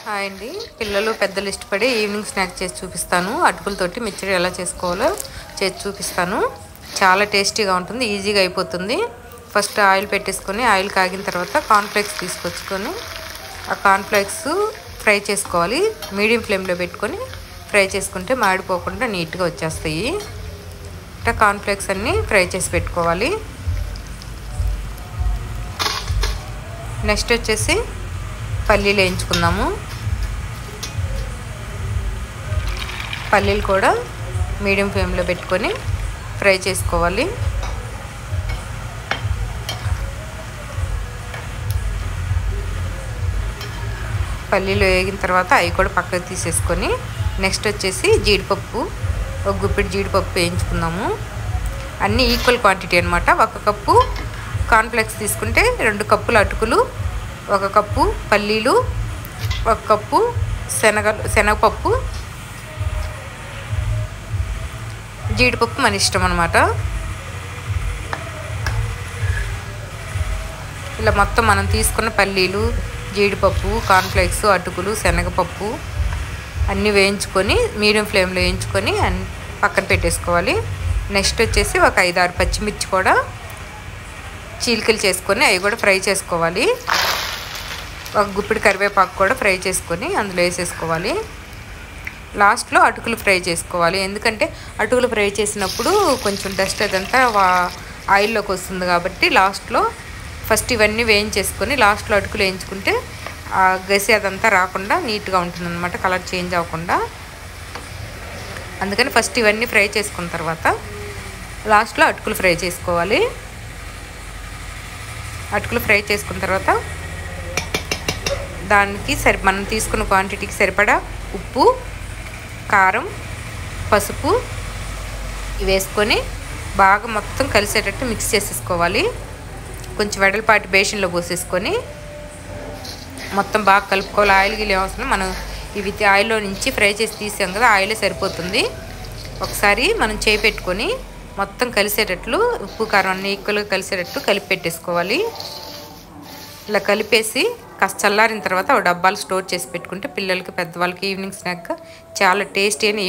Hi అండి, పిల్లలు పెద్దలు ఇష్టపడే ఈవినింగ్ స్నాక్ చేసి చూపిస్తాను. అటుకులతోటి మిక్చర్ ఎలా చేసుకోవాలో చేసి చూపిస్తాను. చాలా టేస్టీగా ఉంటుంది, ఈజీగా అయిపోతుంది. ఫస్ట్ ఆయిల్ పెట్టేసుకొని ఆయిల్ కాగిన తర్వాత కార్న్ఫ్లేక్స్ తీసుకొచ్చుకొని ఆ కార్న్ఫ్లేక్స్ ఫ్రై చేసుకోవాలి. మీడియం ఫ్లేమ్లో పెట్టుకొని ఫ్రై చేసుకుంటే మాడిపోకుండా నీట్గా వచ్చేస్తాయి. ఇట్లా కార్న్ఫ్లేక్స్ అన్నీ ఫ్రై చేసి పెట్టుకోవాలి. నెక్స్ట్ వచ్చేసి పల్లీలు వేయించుకుందాము. పల్లీలు కూడా మీడియం ఫ్లేమ్లో పెట్టుకొని ఫ్రై చేసుకోవాలి. పల్లీలు వేగిన తర్వాత అవి కూడా పక్కకు తీసేసుకొని నెక్స్ట్ వచ్చేసి జీడిపప్పు, ఒక గుప్పిడి జీడిపప్పు వేయించుకుందాము. అన్నీ ఈక్వల్ క్వాంటిటీ అనమాట. 1 కప్పు కార్న్ఫ్లేక్స్ తీసుకుంటే 2 కప్పులు అటుకులు, 1 కప్పు పల్లీలు, 1 కప్పు శనగపప్పు, జీడిపప్పు మన ఇష్టం అనమాట. ఇలా మొత్తం మనం తీసుకున్న పల్లీలు, జీడిపప్పు, కార్న్ఫ్లేక్స్, అటుకులు, శనగపప్పు అన్నీ వేయించుకొని మీడియం ఫ్లేమ్లో వేయించుకొని పక్కన పెట్టేసుకోవాలి. నెక్స్ట్ వచ్చేసి ఒక 5-6 పచ్చిమిర్చి కూడా చీలికలు చేసుకొని అవి కూడా ఫ్రై చేసుకోవాలి. 1 గుప్పిడి కరివేపాకు కూడా ఫ్రై చేసుకొని అందులో వేసేసుకోవాలి. లాస్ట్లో అటుకులు ఫ్రై చేసుకోవాలి. ఎందుకంటే అటుకులు ఫ్రై చేసినప్పుడు కొంచెం డస్ట్ అదంతా ఆయిల్లోకి వస్తుంది కాబట్టి లాస్ట్లో ఫస్ట్ ఇవన్నీ వేయించేసుకొని లాస్ట్లో అటుకులు వేయించుకుంటే ఆ గసి అదంతా రాకుండా నీట్గా ఉంటుందన్నమాట, కలర్ చేంజ్ అవ్వకుండా. అందుకని ఫస్ట్ ఇవన్నీ ఫ్రై చేసుకున్న తర్వాత లాస్ట్లో అటుకులు ఫ్రై చేసుకోవాలి. అటుకులు ఫ్రై చేసుకున్న తర్వాత దానికి మనం తీసుకున్న క్వాంటిటీకి సరిపడా ఉప్పు, కారం, పసుపు వేసుకొని బాగా మొత్తం కలిసేటట్టు మిక్స్ చేసేసుకోవాలి. కొంచెం వెడల్పాటి బేషన్లో పోసేసుకొని మొత్తం బాగా కలుపుకోవాలి. ఆయిల్ గిల్ అవసరం, మనం ఇవి ఆయిల్లో నుంచి ఫ్రై చేసి తీసాం కదా, ఆయిలే సరిపోతుంది. ఒకసారి మనం చేయి పెట్టుకొని మొత్తం కలిసేటట్లు ఉప్పు కారం అన్నీ ఈక్వల్గా కలిసేటట్టు కలిపి పెట్టేసుకోవాలి. ఇలా కలిపేసి కాస్త చల్లారిన తర్వాత ఒక డబ్బాలు స్టోర్ చేసి పెట్టుకుంటే పిల్లలకి పెద్దవాళ్ళకి ఈవినింగ్ స్నాక్గా చాలా టేస్టీ అని